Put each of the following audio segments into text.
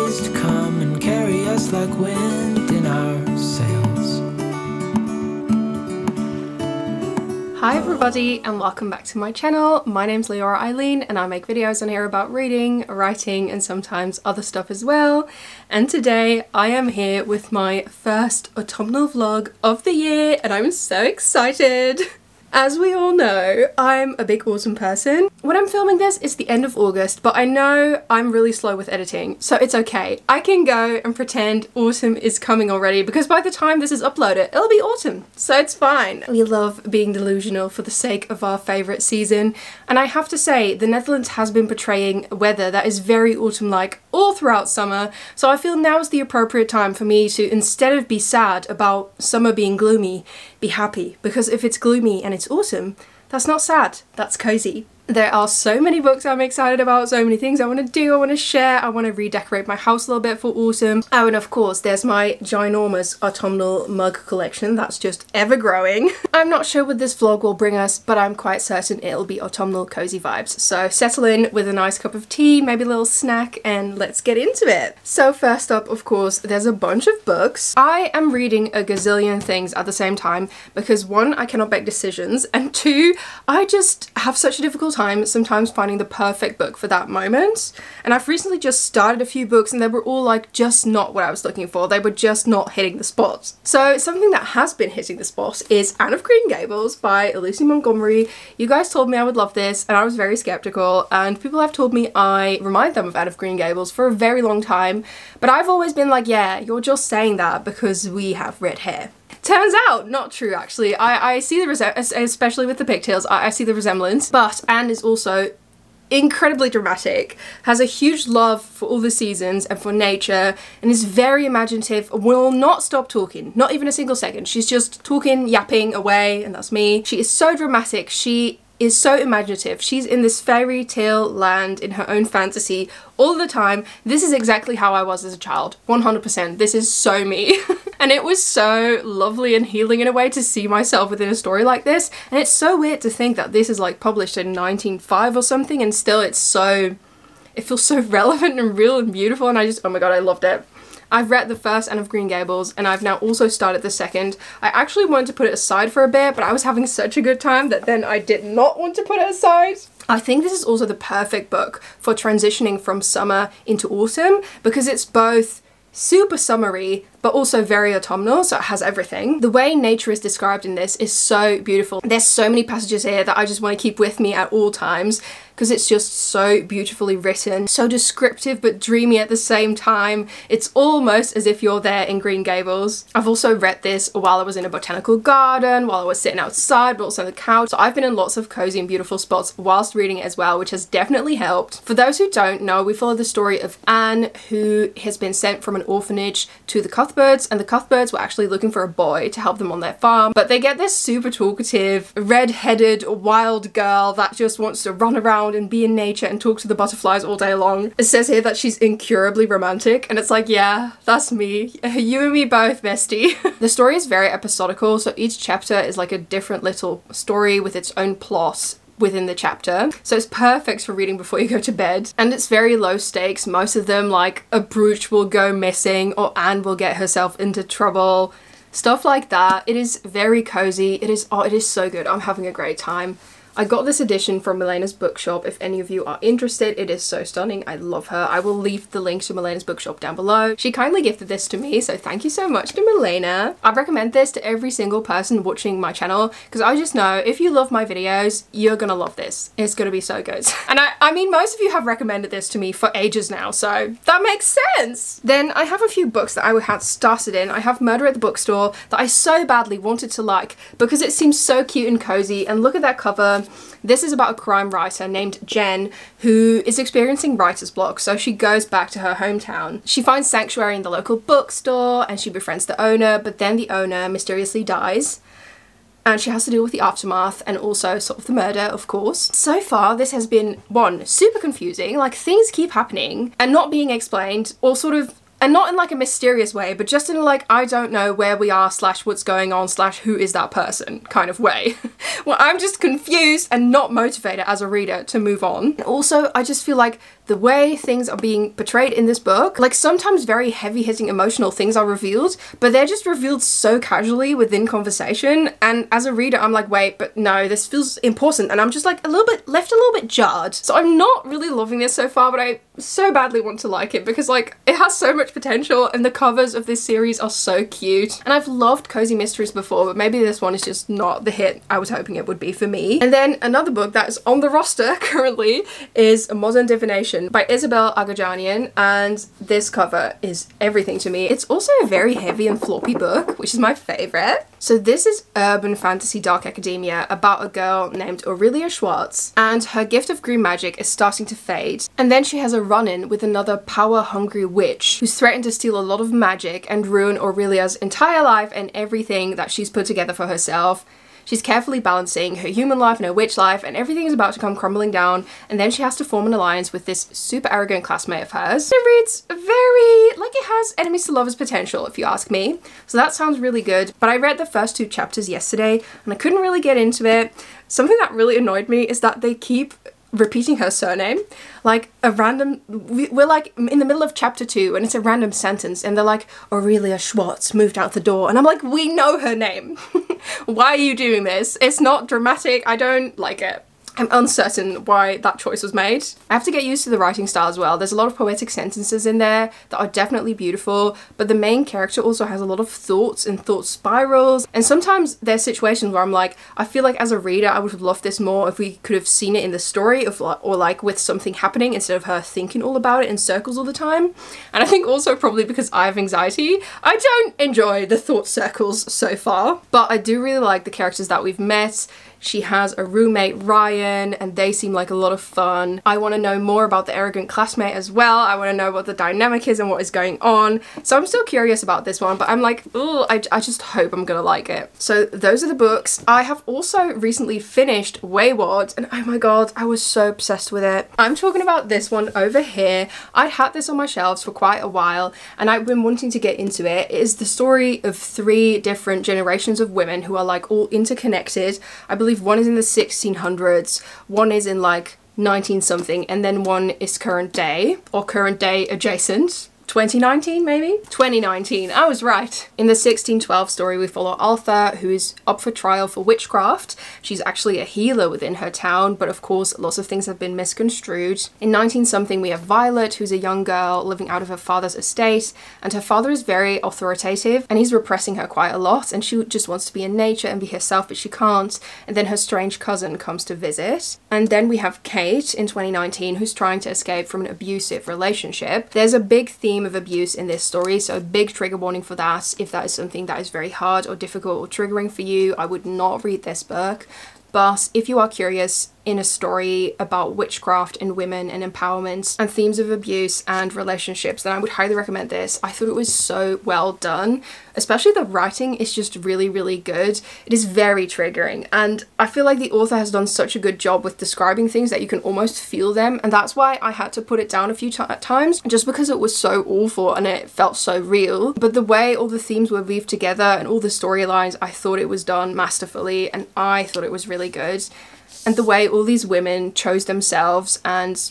angels to come and carry us like wind in our sails. Hi everybody and welcome back to my channel. My name's Leora and I make videos on here about reading, writing and sometimes other stuff as well. And today I am here with my first autumnal vlog of the year and I'm so excited. As we all know, I'm a big autumn person. When I'm filming this, it's the end of August, but I know I'm really slow with editing, so it's okay. I can go and pretend autumn is coming already because by the time this is uploaded, it'll be autumn, so it's fine. We love being delusional for the sake of our favourite season, and I have to say, the Netherlands has been portraying weather that is very autumn-like all throughout summer, so I feel now is the appropriate time for me to, instead of be sad about summer being gloomy, be happy, because if it's gloomy and it's autumn, that's not sad, that's cozy. There are so many books I'm excited about, so many things I want to do, I want to share, I want to redecorate my house a little bit for autumn. Oh, and of course there's my ginormous autumnal mug collection that's just ever growing. I'm not sure what this vlog will bring us, but I'm quite certain it'll be autumnal cozy vibes. So settle in with a nice cup of tea, maybe a little snack, and let's get into it. So first up, of course, there's a bunch of books. I am reading a gazillion things at the same time because one, I cannot make decisions, and two, I just have such a difficult time sometimes finding the perfect book for that moment. And I've recently just started a few books and they were all like just not what I was looking for. They were just not hitting the spot. So something that has been hitting the spot is Anne of Green Gables by Lucy Montgomery. You guys told me I would love this and I was very skeptical, and people have told me I remind them of Anne of Green Gables for a very long time, but I've always been like, yeah, you're just saying that because we have red hair. Turns out, not true actually. I see the resemblance, especially with the pigtails, I see the resemblance, but Anne is also incredibly dramatic, has a huge love for all the seasons and for nature, and is very imaginative, will not stop talking, not even a single second. She's just talking, yapping away, and that's me. She is so dramatic, she is so imaginative. She's in this fairy tale land in her own fantasy all the time. This is exactly how I was as a child, 100%. This is so me. And it was so lovely and healing in a way to see myself within a story like this. And it's so weird to think that this is like published in 1905 or something, and still it feels so relevant and real and beautiful, and I just, oh my god, I loved it. I've read the first Anne of Green Gables and I've now also started the second. I actually wanted to put it aside for a bit, but I was having such a good time that then I did not want to put it aside. I think this is also the perfect book for transitioning from summer into autumn because it's both super summery but also very autumnal, so it has everything. The way nature is described in this is so beautiful. There's so many passages here that I just want to keep with me at all times because it's just so beautifully written, so descriptive but dreamy at the same time. It's almost as if you're there in Green Gables. I've also read this while I was in a botanical garden, while I was sitting outside, but also on the couch. So I've been in lots of cozy and beautiful spots whilst reading it as well, which has definitely helped. For those who don't know, we follow the story of Anne, who has been sent from an orphanage to the Cuthberts, and the Cuthberts were actually looking for a boy to help them on their farm, but they get this super talkative, red-headed, wild girl that just wants to run around and be in nature and talk to the butterflies all day long. It says here that she's incurably romantic, and it's like, yeah, that's me. You and me both, bestie. The story is very episodical, so each chapter is like a different little story with its own plot within the chapter, so it's perfect for reading before you go to bed. And it's very low stakes. Most of them, like a brooch will go missing or Anne will get herself into trouble, stuff like that. It is very cozy. It is so good. I'm having a great time. I got this edition from Milena's bookshop. If any of you are interested, it is so stunning. I love her. I will leave the link to Milena's bookshop down below. She kindly gifted this to me, so thank you so much to Milena. I recommend this to every single person watching my channel because I just know if you love my videos, you're gonna love this. It's gonna be so good. And I mean, most of you have recommended this to me for ages now, so that makes sense. Then I have a few books that I had started in. I have Murder at the Bookstore that I so badly wanted to like because it seems so cute and cozy, and look at that cover. This is about a crime writer named Jen who is experiencing writer's block, so she goes back to her hometown. She finds sanctuary in the local bookstore and she befriends the owner, but then the owner mysteriously dies and she has to deal with the aftermath and also solve the murder, of course. So far this has been, one, super confusing, like things keep happening and not being explained or sort of And not in like a mysterious way, but just in like, I don't know where we are / what's going on / who is that person kind of way. Well, I'm just confused and not motivated as a reader to move on. And also, I just feel like the way things are being portrayed in this book, like sometimes very heavy-hitting emotional things are revealed, but they're just revealed so casually within conversation. And as a reader, I'm like, wait, but no, this feels important. And I'm just like left a little bit jarred. So I'm not really loving this so far, but I so badly want to like it because like it has so much potential and the covers of this series are so cute. And I've loved cozy mysteries before, but maybe this one is just not the hit I was hoping it would be for me. And then another book that is on the roster currently is Modern Divination by Isabel Agajanian, and this cover is everything to me. It's also a very heavy and floppy book, which is my favorite. So this is urban fantasy dark academia about a girl named Aurelia Schwartz, and her gift of green magic is starting to fade. And then she has a run-in with another power-hungry witch who's threatened to steal a lot of magic and ruin Aurelia's entire life and everything that she's put together for herself. She's carefully balancing her human life and her witch life, and everything is about to come crumbling down, and then she has to form an alliance with this super arrogant classmate of hers. It reads very, like it has enemies to lovers potential, if you ask me. So that sounds really good, but I read the first 2 chapters yesterday, and I couldn't really get into it. Something that really annoyed me is that they keep repeating her surname, like a random, we're like in the middle of chapter 2 and it's a random sentence and they're like, Aurelia Schwartz moved out the door, and I'm like, we know her name. Why are you doing this? It's not dramatic. I don't like it. I'm uncertain why that choice was made. I have to get used to the writing style as well. There's a lot of poetic sentences in there that are definitely beautiful, but the main character also has a lot of thoughts and thought spirals. And sometimes there's situations where I'm like, I feel like as a reader, I would have loved this more if we could have seen it in the story or like with something happening instead of her thinking all about it in circles all the time. And I think also probably because I have anxiety, I don't enjoy the thought circles so far, but I do really like the characters that we've met. She has a roommate, Ryan, and they seem like a lot of fun. I want to know more about the arrogant classmate as well. I want to know what the dynamic is and what is going on. So I'm still curious about this one, but I'm like, oh, I just hope I'm gonna like it. So those are the books. I have also recently finished Weyward, and oh my god, I was so obsessed with it. I'm talking about this one over here. I'd had this on my shelves for quite a while, and I've been wanting to get into it. It is the story of 3 different generations of women who are like all interconnected. I believe one is in the 1600s, one is in like 19 something, and then one is current day or current day adjacent. 2019 maybe? 2019, I was right. In the 1612 story, we follow Altha, who is up for trial for witchcraft. She's actually a healer within her town, but of course lots of things have been misconstrued. In 19 something, we have Violet, who's a young girl living out of her father's estate, and her father is very authoritative and he's repressing her quite a lot, and she just wants to be in nature and be herself, but she can't. And then her strange cousin comes to visit. And then we have Kate in 2019, who's trying to escape from an abusive relationship. There's a big theme of abuse in this story, so a big trigger warning for that. If that is something that is very hard or difficult or triggering for you, I would not read this book. But if you are curious in a story about witchcraft and women and empowerment and themes of abuse and relationships, then I would highly recommend this. I thought it was so well done, especially the writing is just really, really good. It is very triggering, and I feel like the author has done such a good job with describing things that you can almost feel them, and that's why I had to put it down a few times, just because it was so awful and it felt so real. But the way all the themes were weaved together and all the storylines, I thought it was done masterfully, and I thought it was really good. And the way all these women chose themselves and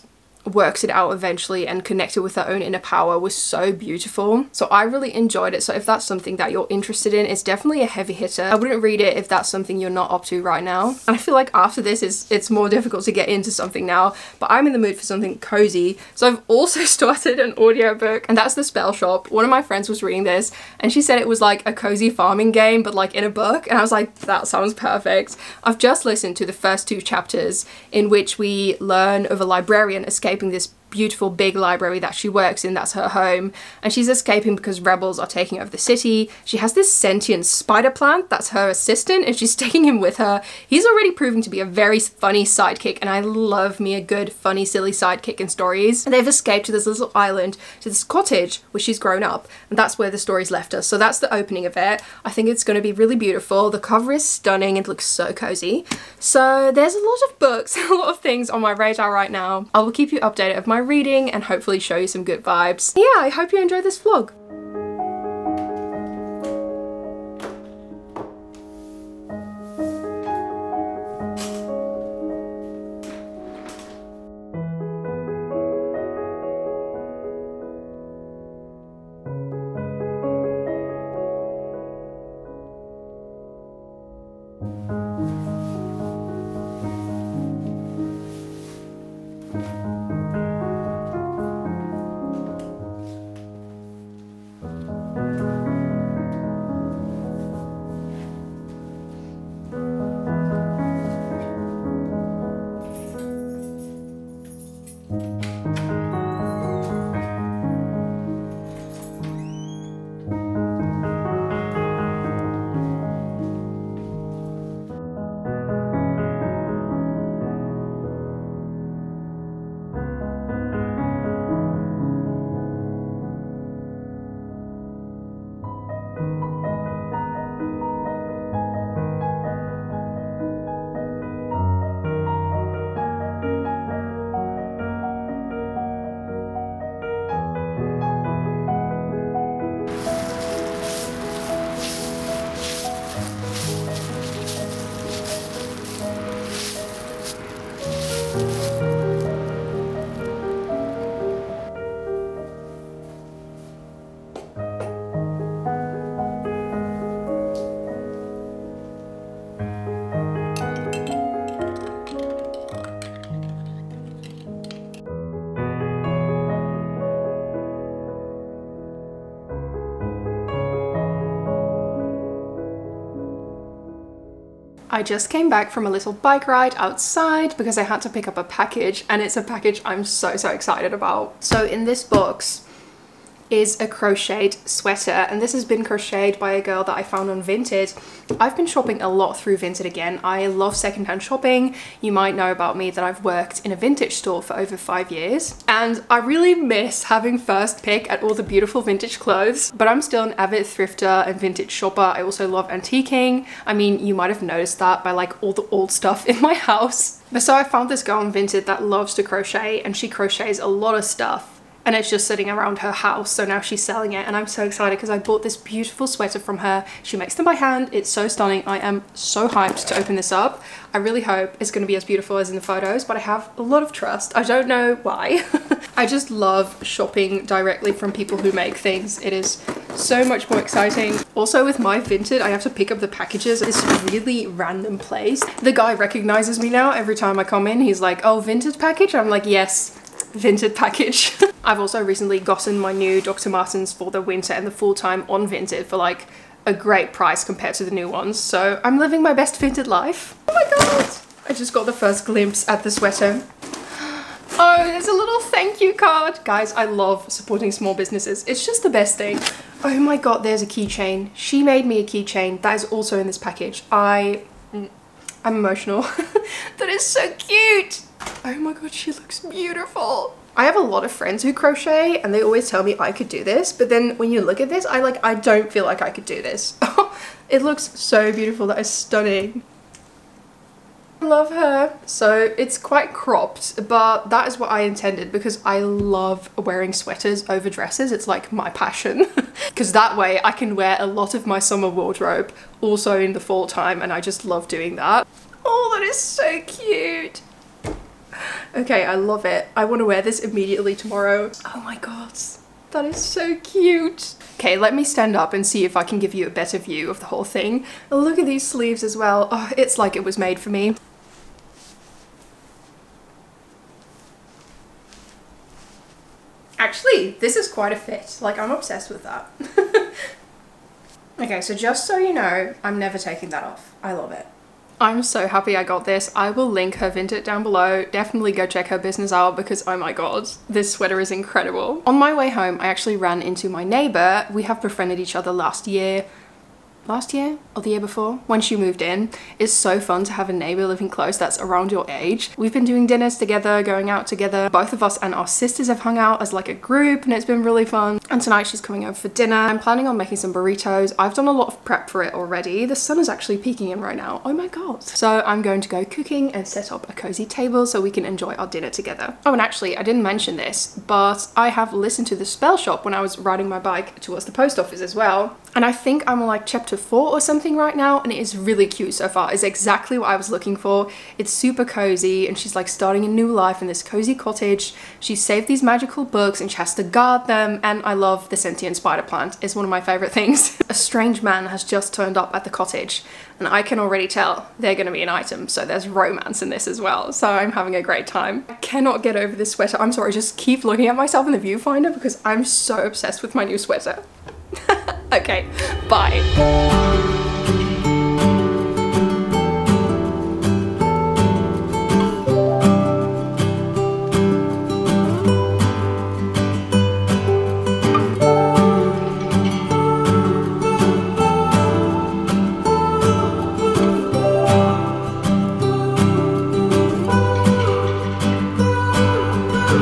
works it out eventually and connected with their own inner power was so beautiful. So I really enjoyed it. So if that's something that you're interested in, it's definitely a heavy hitter. I wouldn't read it if that's something you're not up to right now. And I feel like after this it's more difficult to get into something now, but I'm in the mood for something cozy. So I've also started an audiobook, and that's the Spellshop. One of my friends was reading this and she said it was like a cozy farming game, but like in a book. And I was like, that sounds perfect. I've just listened to the first 2 chapters in which we learn of a librarian escaping this beautiful big library that she works in, that's her home, and she's escaping because rebels are taking over the city. She has this sentient spider plant that's her assistant, and she's taking him with her. He's already proving to be a very funny sidekick, and I love me a good funny silly sidekick in stories. And they've escaped to this little island, to this cottage where she's grown up, and that's where the story's left us. So that's the opening of it. I think it's going to be really beautiful. The cover is stunning. It looks so cozy. So there's a lot of books, a lot of things on my radar right now. I will keep you updated of my reading and hopefully show you some good vibes. Yeah, I hope you enjoyed this vlog. I just came back from a little bike ride outside because I had to pick up a package, and it's a package I'm so excited about. So in this box is a crocheted sweater, and this has been crocheted by a girl that I found on Vinted. I've been shopping a lot through Vinted again. I love secondhand shopping. You might know about me that I've worked in a vintage store for over 5 years, and I really miss having first pick at all the beautiful vintage clothes, but I'm still an avid thrifter and vintage shopper. I also love antiquing. I mean, you might have noticed that by like all the old stuff in my house. But so I found this girl on Vinted that loves to crochet, and she crochets a lot of stuff, and it's just sitting around her house. So now she's selling it, and I'm so excited because I bought this beautiful sweater from her. She makes them by hand. It's so stunning. I am so hyped to open this up. I really hope it's going to be as beautiful as in the photos, but I have a lot of trust. I don't know why. I just love shopping directly from people who make things. It is so much more exciting. Also with my Vinted, I have to pick up the packages at this really random place. The guy recognizes me now every time I come in. He's like, oh, Vinted package? I'm like, yes, Vinted package. I've also recently gotten my new Dr. Martens for the winter and the full time on Vinted for like a great price compared to the new ones. So I'm living my best Vinted life. Oh my god! I just got the first glimpse at the sweater. Oh, there's a little thank you card. Guys, I love supporting small businesses. It's just the best thing. Oh my god, there's a keychain. She made me a keychain. That is also in this package. I'm emotional. That is so cute. Oh my god, she looks beautiful. I have a lot of friends who crochet and they always tell me I could do this, but then when you look at this, I don't feel like I could do this. It looks so beautiful. That is stunning. I love her. So it's quite cropped, but that is what I intended because I love wearing sweaters over dresses. It's like my passion because that way I can wear a lot of my summer wardrobe also in the fall time, and I just love doing that. Oh, that is so cute. Okay, I love it. I want to wear this immediately tomorrow. Oh my god, that is so cute. Okay, let me stand up and see if I can give you a better view of the whole thing. Oh, look at these sleeves as well. Oh, it's like it was made for me. Actually, this is quite a fit. Like, I'm obsessed with that. Okay, so just so you know, I'm never taking that off. I love it. I'm so happy I got this. I will link her Vinted down below. Definitely go check her business out because oh my god, this sweater is incredible. On my way home, I actually ran into my neighbor. We have befriended each other last year last year or the year before when she moved in. It's so fun to have a neighbor living close that's around your age. We've been doing dinners together, going out together. Both of us and our sisters have hung out as like a group, and it's been really fun. And tonight she's coming over for dinner. I'm planning on making some burritos. I've done a lot of prep for it already. The sun is actually peeking in right now. Oh my god. So I'm going to go cooking and set up a cozy table so we can enjoy our dinner together. Oh, and actually I didn't mention this, but I have listened to the Spellshop when I was riding my bike towards the post office as well. And I think I'm on like chapter 4 or something right now, and it is really cute so far. It's exactly what I was looking for. It's super cozy, and she's like starting a new life in this cozy cottage. She saved these magical books and she has to guard them, and I love the sentient spider plant. It's one of my favorite things. A strange man has just turned up at the cottage, and I can already tell they're going to be an item, so there's romance in this as well. So I'm having a great time. I cannot get over this sweater. I'm sorry, just keep looking at myself in the viewfinder because I'm so obsessed with my new sweater. Okay, bye.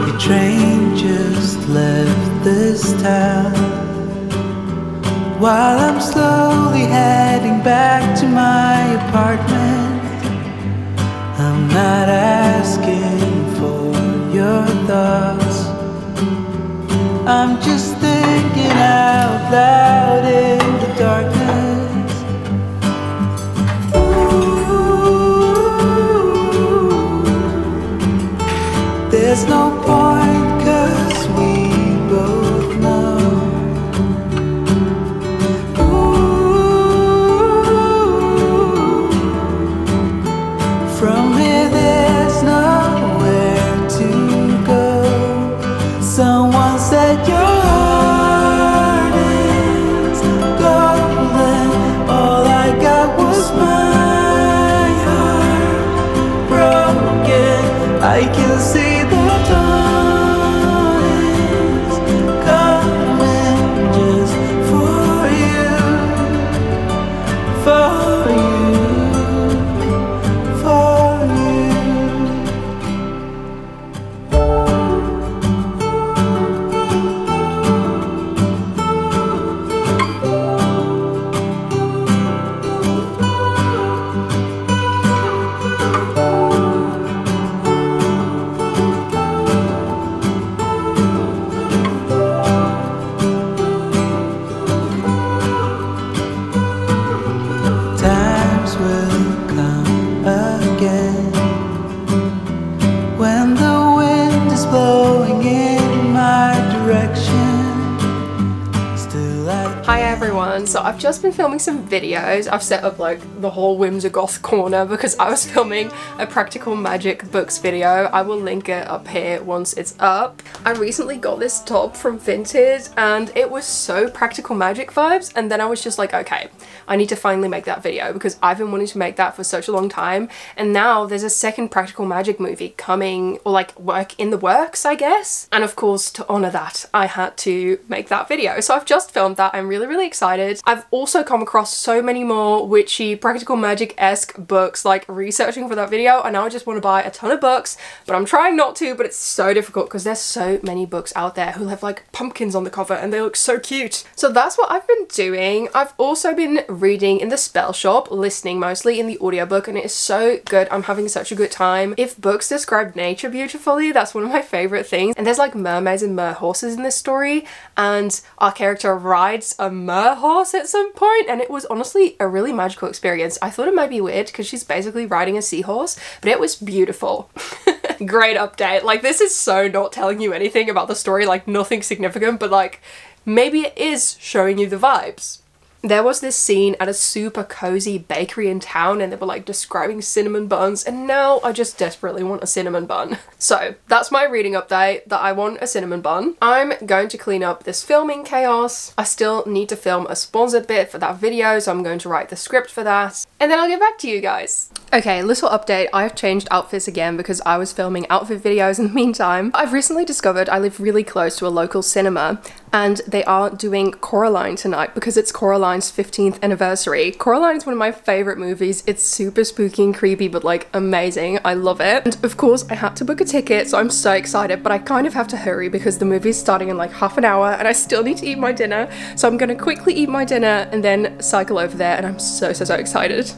The train just left this town, while I'm slowly heading back to my apartment. I'm not asking for your thoughts, I'm just thinking out loud in the darkness. Ooh, there's no point 'cause we both know. From here there's nowhere to go. Someone said your heart is golden. All I got was my heart broken. I can see the dawn is coming just for you, for you. So I've just been filming some videos. I've set up like the whole Whimsigoth corner because I was filming a Practical Magic books video. I will link it up here once it's up. I recently got this top from Vinted and it was so Practical Magic vibes, and then I was just like, okay, I need to finally make that video because I've been wanting to make that for such a long time, and now there's a second Practical Magic movie coming, or like in the works, I guess. And of course, to honor that, I had to make that video. So I've just filmed that. I'm really excited. I've also come across so many more witchy Practical Magic-esque books, like researching for that video, and now I just want to buy a ton of books, but I'm trying not to, but it's so difficult because there's so many books out there who have like pumpkins on the cover and they look so cute. So that's what I've been doing. I've also been reading in the Spellshop, listening mostly in the audiobook, and it is so good. I'm having such a good time. If books describe nature beautifully, that's one of my favorite things. And there's like mermaids and mer horses in this story, and our character rides a mer horse at some point, and it was honestly a really magical experience. I thought it might be weird because she's basically riding a seahorse, but it was beautiful. Great update. Like, this is so not telling you anything about the story, like nothing significant, but like maybe it is showing you the vibes. There was this scene at a super cozy bakery in town and they were like describing cinnamon buns, and now I just desperately want a cinnamon bun. So that's my reading update, that I want a cinnamon bun. I'm going to clean up this filming chaos. I still need to film a sponsored bit for that video, so I'm going to write the script for that, and then I'll get back to you guys. Okay, little update. I have changed outfits again because I was filming outfit videos in the meantime. I've recently discovered I live really close to a local cinema and they are doing Coraline tonight because it's Coraline's 15th anniversary. Coraline is one of my favorite movies. It's super spooky and creepy, but like amazing. I love it. And of course I had to book a ticket, so I'm so excited, but I kind of have to hurry because the movie's starting in like half an hour and I still need to eat my dinner. So I'm gonna quickly eat my dinner and then cycle over there, and I'm so excited.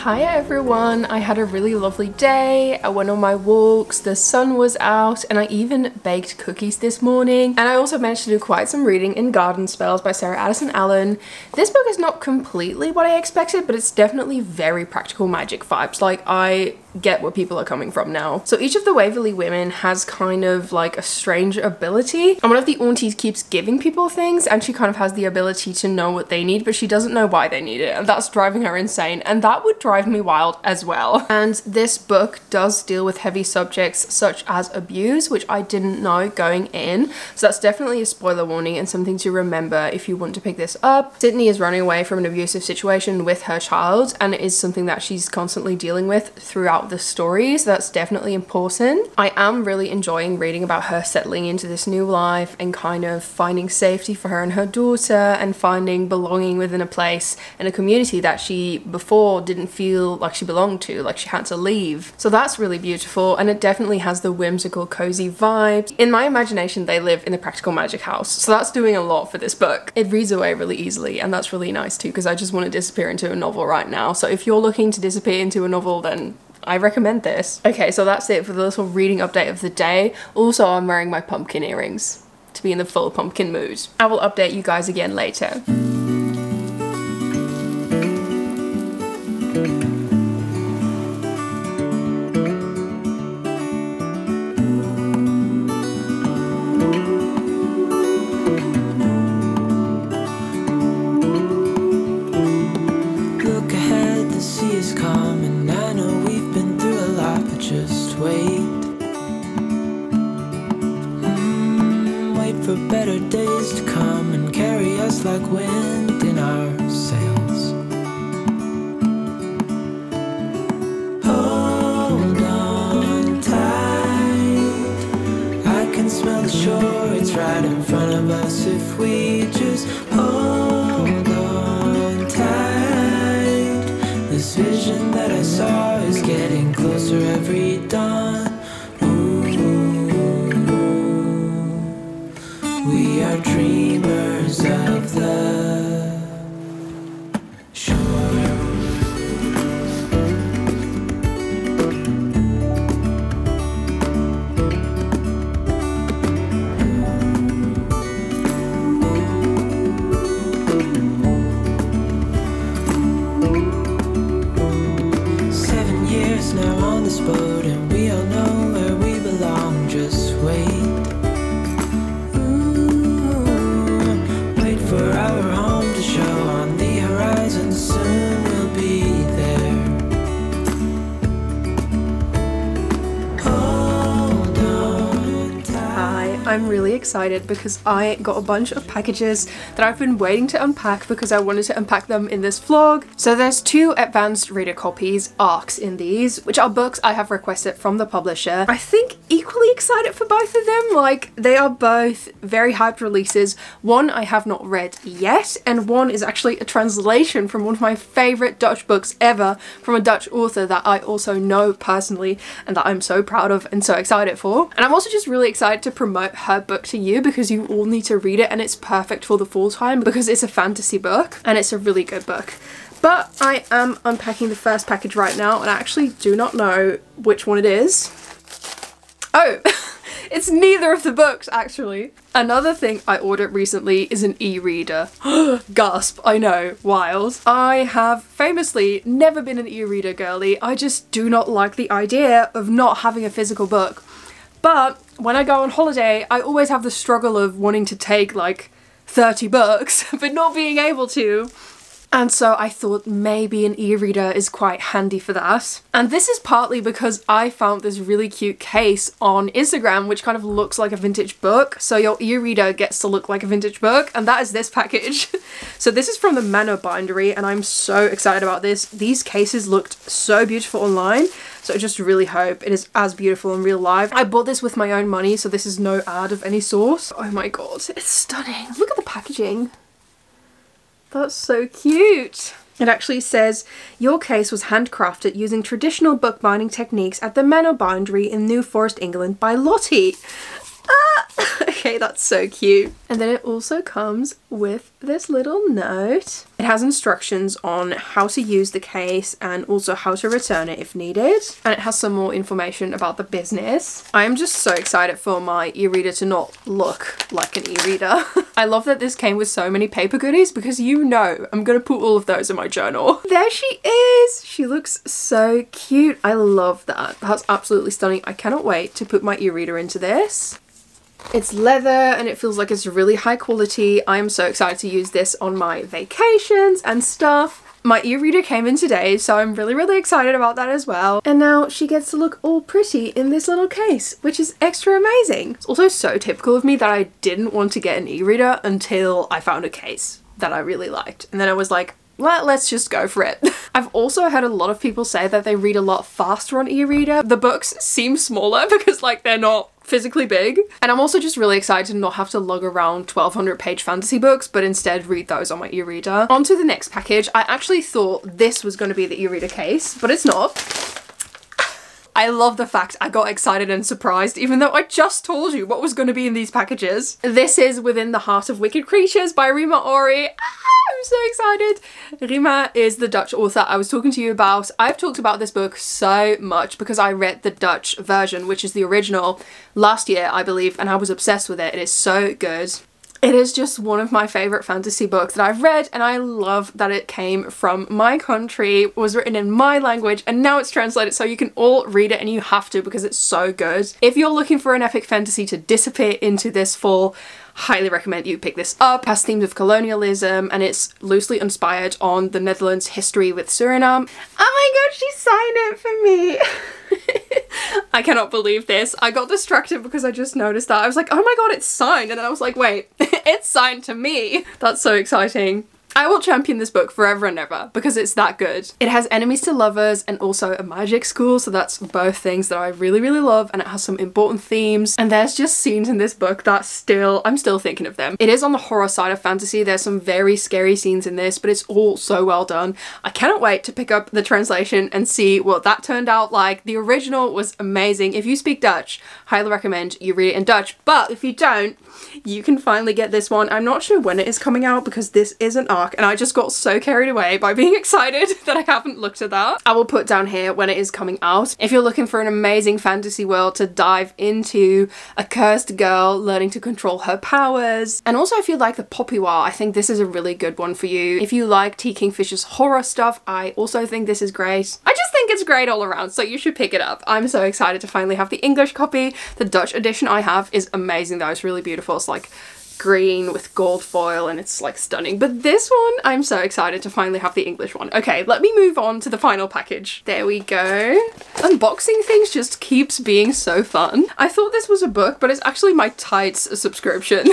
Hi everyone, I had a really lovely day. I went on my walks, the sun was out, and I even baked cookies this morning. And I also managed to do quite some reading in Garden Spells by Sarah Addison Allen. This book is not completely what I expected, but it's definitely very practical magic vibes. Like, I get where people are coming from now. So each of the Waverley women has kind of like a strange ability, and one of the aunties keeps giving people things, and she kind of has the ability to know what they need, but she doesn't know why they need it, and that's driving her insane, and that would drive me wild as well. And this book does deal with heavy subjects such as abuse, which I didn't know going in, so that's definitely a spoiler warning and something to remember if you want to pick this up. Sydney is running away from an abusive situation with her child, and it is something that she's constantly dealing with throughout the story, so that's definitely important. I am really enjoying reading about her settling into this new life and kind of finding safety for her and her daughter, and finding belonging within a place and a community that she before didn't feel like she belonged to, like she had to leave. So that's really beautiful, and it definitely has the whimsical cozy vibes. In my imagination, they live in the practical magic house, so that's doing a lot for this book. It reads away really easily, and that's really nice too, because I just want to disappear into a novel right now. So if you're looking to disappear into a novel, then I recommend this. Okay, so that's it for the little reading update of the day. Also, I'm wearing my pumpkin earrings to be in the full pumpkin mood. I will update you guys again later. Look ahead, the sea is calm, and I know we've been through a lot, but just wait. Wait for better days to come and carry us like wind in our sails. Hold on tight, I can smell the shore, it's right in front of us if we just hold on tight. This vision that I saw is getting closer every dawn. We are dreamers of the shore. 7 years now on this boat, and we all know where we belong. Just wait. For our home to show on the horizon, soon we'll be there. Hold on tight. Hi, I'm really excited because I got a bunch of packages that I've been waiting to unpack because I wanted to unpack them in this vlog. So there's 2 advanced reader copies, ARCs in these, which are books I have requested from the publisher. I think equally excited for both of them. Like, they are both very hyped releases. One I have not read yet, and one is actually a translation from one of my favorite Dutch books ever from a Dutch author that I also know personally and that I'm so proud of and so excited for. And I'm also just really excited to promote her book to you because you all need to read it, and it's perfect for the fall time because it's a fantasy book and it's a really good book. But I am unpacking the first package right now, and I actually do not know which one it is. Oh, it's neither of the books actually. Another thing I ordered recently is an e-reader. Gasp, I know, wild. I have famously never been an e-reader girly. I just do not like the idea of not having a physical book. But when I go on holiday, I always have the struggle of wanting to take like 30 books, but not being able to. And so I thought maybe an e-reader is quite handy for that. And this is partly because I found this really cute case on Instagram which kind of looks like a vintage book. So your e-reader gets to look like a vintage book, and that is this package. So this is from the Manor Bindery, and I'm so excited about this. These cases looked so beautiful online, so I just really hope it is as beautiful in real life. I bought this with my own money, so this is no ad of any sort. Oh my god, it's stunning. Look at the packaging. That's so cute. It actually says, your case was handcrafted using traditional bookbinding techniques at the Manor Bindery in New Forest, England by Lottie. Okay, that's so cute. And then it also comes with this little note. It has instructions on how to use the case and also how to return it if needed. And it has some more information about the business. I am just so excited for my e-reader to not look like an e-reader. I love that this came with so many paper goodies because you know I'm gonna put all of those in my journal. There she is! She looks so cute. I love that. That's absolutely stunning. I cannot wait to put my e-reader into this. It's leather and it feels like it's really high quality. I am so excited to use this on my vacations and stuff. My e-reader came in today, so I'm really excited about that as well. And now she gets to look all pretty in this little case, which is extra amazing. It's also so typical of me that I didn't want to get an e-reader until I found a case that I really liked. And then I was like, well, let's just go for it. I've also heard a lot of people say that they read a lot faster on e-reader. The books seem smaller because like they're not physically big. And I'm also just really excited to not have to lug around 1200 page fantasy books, but instead read those on my e-reader. On to the next package. I actually thought this was going to be the e-reader case, but it's not. I love the fact I got excited and surprised even though I just told you what was going to be in these packages. This is Within the Heart of Wicked Creatures by Rima Orie. I'm so excited. Rima is the Dutch author I was talking to you about. I've talked about this book so much because I read the Dutch version, which is the original, last year, I believe, and I was obsessed with it. It is so good. It is just one of my favourite fantasy books that I've read, and I love that it came from my country, was written in my language, and now it's translated so you can all read it, and you have to because it's so good. If you're looking for an epic fantasy to dissipate into this fall, highly recommend you pick this up. It has themes of colonialism and it's loosely inspired on the Netherlands' history with Suriname. Oh my god, she signed it for me! I cannot believe this. I got distracted because I just noticed that. I was like, oh my god, it's signed, and then I was like, wait, it's signed to me. That's so exciting. I will champion this book forever and ever because it's that good. It has enemies to lovers and also a magic school, so that's both things that I really love, and it has some important themes, and there's just scenes in this book that I'm still thinking of them. It is on the horror side of fantasy. There's some very scary scenes in this, but it's all so well done. I cannot wait to pick up the translation and see what that turned out like. The original was amazing. If you speak Dutch, highly recommend you read it in Dutch, but if you don't, you can finally get this one. I'm not sure when it is coming out because this is an arc and I just got so carried away by being excited that I haven't looked at that. I will put down here when it is coming out. If you're looking for an amazing fantasy world to dive into, a cursed girl learning to control her powers, and also if you like the poppy war, I think this is a really good one for you. If you like T. Kingfisher's horror stuff, I also think this is great. I just think it's great all around, so you should pick it up. I'm so excited to finally have the English copy. The Dutch edition I have is amazing though. It's really beautiful. It's like green with gold foil and it's like stunning, but this one I'm so excited to finally have the English one. Okay, let me move on to the final package. There we go. Unboxing things just keeps being so fun. I thought this was a book, but it's actually my tights subscription.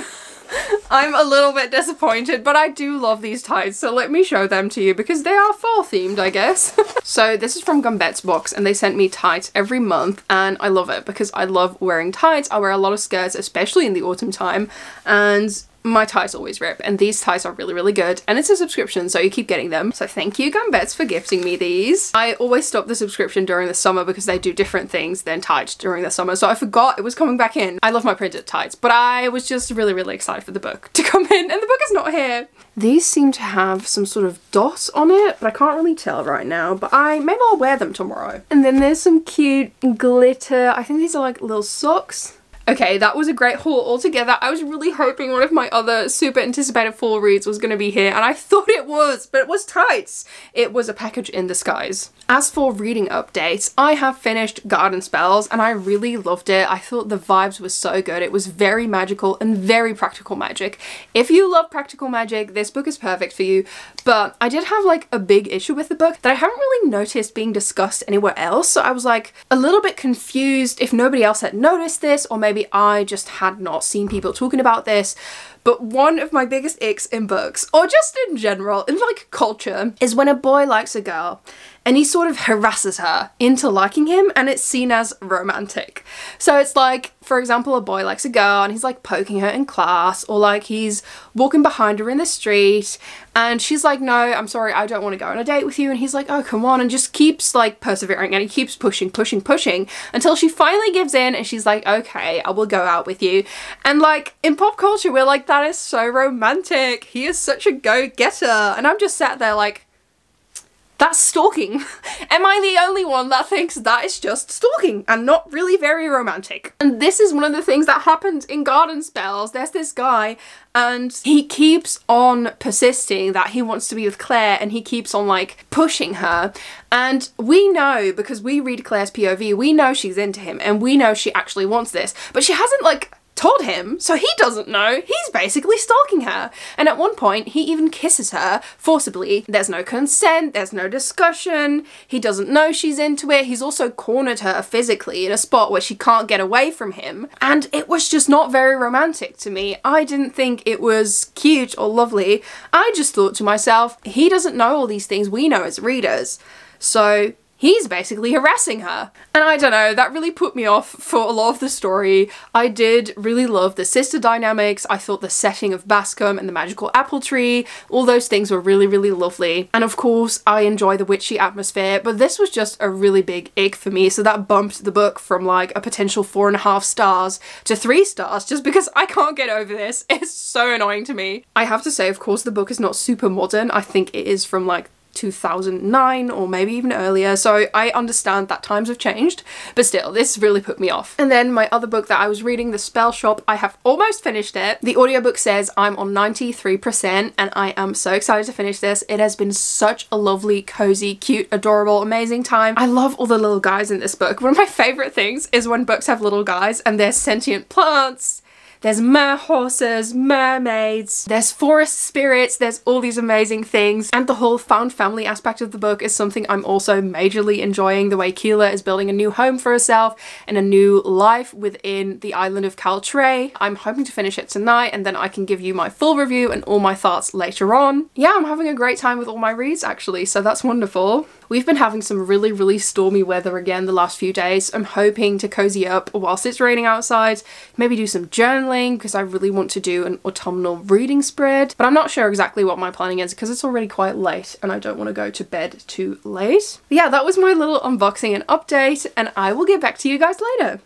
I'm a little bit disappointed, but I do love these tights, so let me show them to you because they are fall themed, I guess. So this is from Gambettes box and they sent me tights every month and I love it because I love wearing tights. I wear a lot of skirts, especially in the autumn time, and my ties always rip, and these ties are really good, and it's a subscription so you keep getting them. So thank you Gambettes for gifting me these. I always stop the subscription during the summer because they do different things than tights during the summer, so I forgot it was coming back in. I love my printed tights, but I was just really excited for the book to come in, and the book is not here. These seem to have some sort of dots on it, but I can't really tell right now, but maybe I'll wear them tomorrow. And then there's some cute glitter. I think these are like little socks. Okay, that was a great haul altogether. I was really hoping one of my other super anticipated fall reads was going to be here, and I thought it was, but it was tights. It was a package in disguise. As for reading updates, I have finished Garden Spells and I really loved it. I thought the vibes were so good. It was very magical and very practical magic. If you love practical magic, this book is perfect for you, but I did have like a big issue with the book that I haven't really noticed being discussed anywhere else, so I was like a little bit confused if nobody else had noticed this, or maybe I just had not seen people talking about this. but one of my biggest icks in books, or just in general, in like culture, is when a boy likes a girl and he sort of harasses her into liking him and it's seen as romantic. So it's like, for example, a boy likes a girl and he's like poking her in class, or like he's walking behind her in the street and she's like, no, I'm sorry, I don't want to go on a date with you. And he's like, oh, come on, and just keeps like persevering, and he keeps pushing until she finally gives in and she's like, okay, I will go out with you. And like in pop culture, we're like, that is so romantic. He is such a go-getter. And I'm just sat there like, that's stalking. Am I the only one that thinks that is just stalking and not really very romantic? And this is one of the things that happened in Garden Spells. There's this guy and he keeps on persisting that he wants to be with Claire, and he keeps on like pushing her. And we know, because we read Claire's POV, we know she's into him and we know she actually wants this, but she hasn't like told him, so he doesn't know. He's basically stalking her. And at one point he even kisses her forcibly. There's no consent, there's no discussion, he doesn't know she's into it. He's also cornered her physically in a spot where she can't get away from him, and it was just not very romantic to me. I didn't think it was cute or lovely. I just thought to myself, he doesn't know all these things we know as readers, so he's basically harassing her. And I don't know, that really put me off for a lot of the story. I did really love the sister dynamics. I thought the setting of Bascom and the magical apple tree, all those things were really, really lovely. And of course, I enjoy the witchy atmosphere, but this was just a really big ick for me. So that bumped the book from like a potential 4.5 stars to 3 stars, just because I can't get over this. It's so annoying to me. I have to say, of course, the book is not super modern. I think it is from like 2009 or maybe even earlier, so I understand that times have changed, but still, this really put me off. And then my other book that I was reading, the Spellshop, I have almost finished it. The audiobook says I'm on 93% and I am so excited to finish this. It has been such a lovely, cozy, cute, adorable, amazing time. I love all the little guys in this book. One of my favorite things is when books have little guys and there's sentient plants, there's mer horses, mermaids, there's forest spirits, there's all these amazing things. And the whole found family aspect of the book is something I'm also majorly enjoying. The way Keela is building a new home for herself and a new life within the island of Caltray. I'm hoping to finish it tonight and then I can give you my full review and all my thoughts later on. Yeah, I'm having a great time with all my reads actually, so that's wonderful. We've been having some really, really stormy weather again the last few days. I'm hoping to cozy up whilst it's raining outside, maybe do some journaling because I really want to do an autumnal reading spread, but I'm not sure exactly what my planning is because it's already quite late and I don't want to go to bed too late. But yeah, that was my little unboxing and update, and I will get back to you guys later.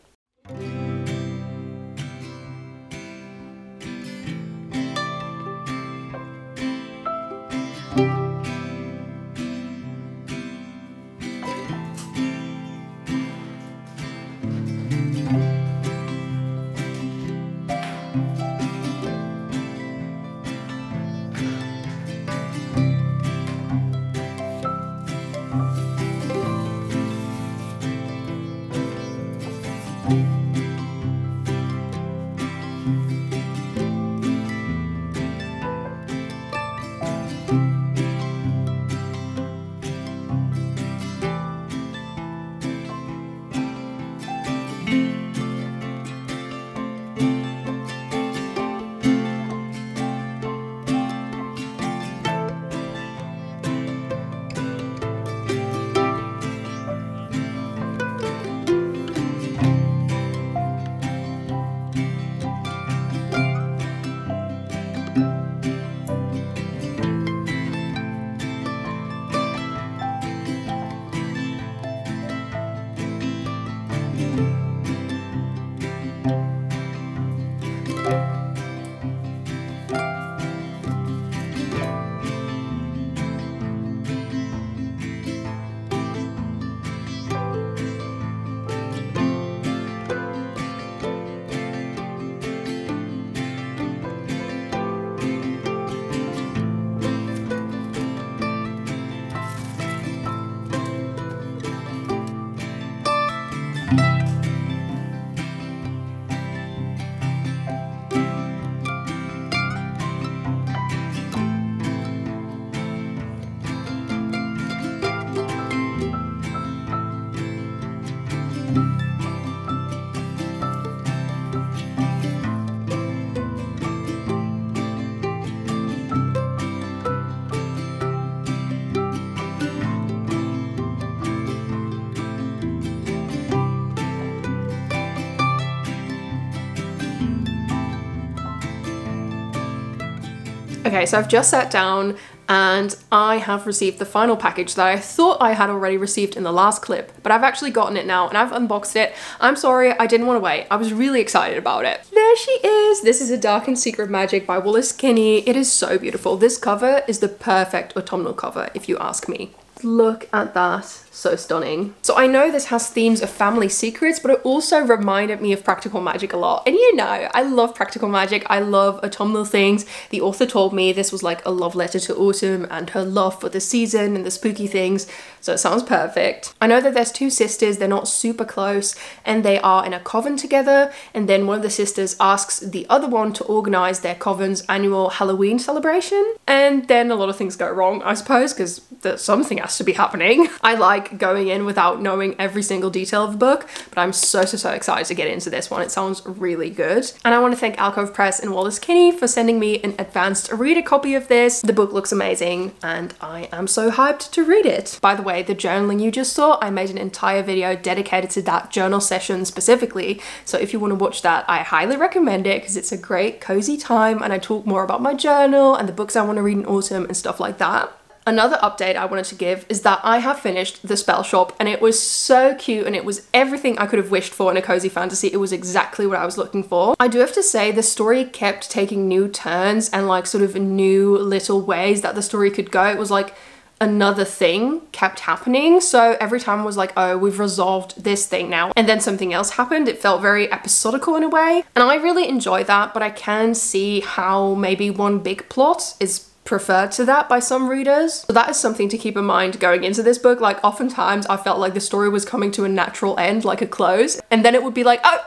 Okay, so I've just sat down and I have received the final package that I thought I had already received in the last clip, but I've actually gotten it now and I've unboxed it. I'm sorry, I didn't want to wait. I was really excited about it. There she is. This is A Dark and Secret Magic by Wallis Kinney. It is so beautiful. This cover is the perfect autumnal cover, if you ask me. Look at that, so stunning. So I know this has themes of family secrets, but it also reminded me of practical magic a lot. And you know, I love practical magic. I love autumnal things. The author told me this was like a love letter to autumn and her love for the season and the spooky things. So it sounds perfect. I know that there's two sisters, they're not super close, and they are in a coven together. And then one of the sisters asks the other one to organize their coven's annual Halloween celebration. And then a lot of things go wrong, I suppose, because something has to be happening. I like going in without knowing every single detail of the book, but I'm so excited to get into this one. It sounds really good. And I want to thank Alcove Press and Wallis Kinney for sending me an advanced reader copy of this. The book looks amazing and I am so hyped to read it. By the way, the journaling you just saw, I made an entire video dedicated to that journal session specifically. So if you want to watch that, I highly recommend it because it's a great cozy time and I talk more about my journal and the books I want to read in autumn and stuff like that. Another update I wanted to give is that I have finished the Spellshop and it was so cute and it was everything I could have wished for in a cozy fantasy. It was exactly what I was looking for. I do have to say the story kept taking new turns and like sort of new little ways that the story could go. It was like another thing kept happening. So every time I was like, oh, we've resolved this thing now. And then something else happened. It felt very episodical in a way. And I really enjoy that, but I can see how maybe one big plot is preferred to that by some readers. So that is something to keep in mind going into this book. Like oftentimes I felt like the story was coming to a natural end, like a close, and then it would be like, oh,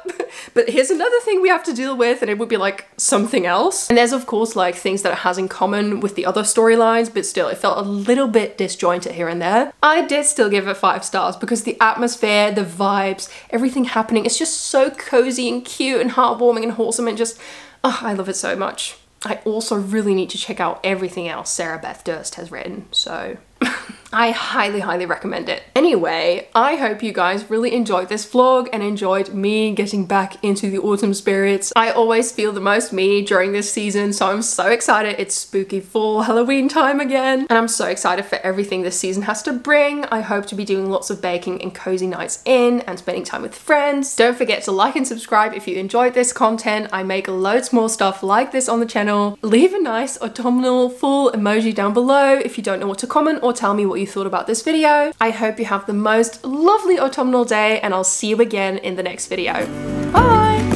but here's another thing we have to deal with, and it would be like something else. And there's of course like things that it has in common with the other storylines, but still it felt a little bit disjointed here and there. I did still give it 5 stars because the atmosphere, the vibes, everything happening, it's just so cozy and cute and heartwarming and wholesome and just, oh, I love it so much. I also really need to check out everything else Sarah Beth Durst has written, so I highly recommend it. Anyway, I hope you guys really enjoyed this vlog and enjoyed me getting back into the autumn spirits. I always feel the most me during this season, so I'm so excited. It's spooky fall Halloween time again, and I'm so excited for everything this season has to bring. I hope to be doing lots of baking and cozy nights in and spending time with friends. Don't forget to like and subscribe if you enjoyed this content. I make loads more stuff like this on the channel. Leave a nice autumnal fall emoji down below if you don't know what to comment or tell me what you thought about this video. I hope you have the most lovely autumnal day and I'll see you again in the next video. Bye!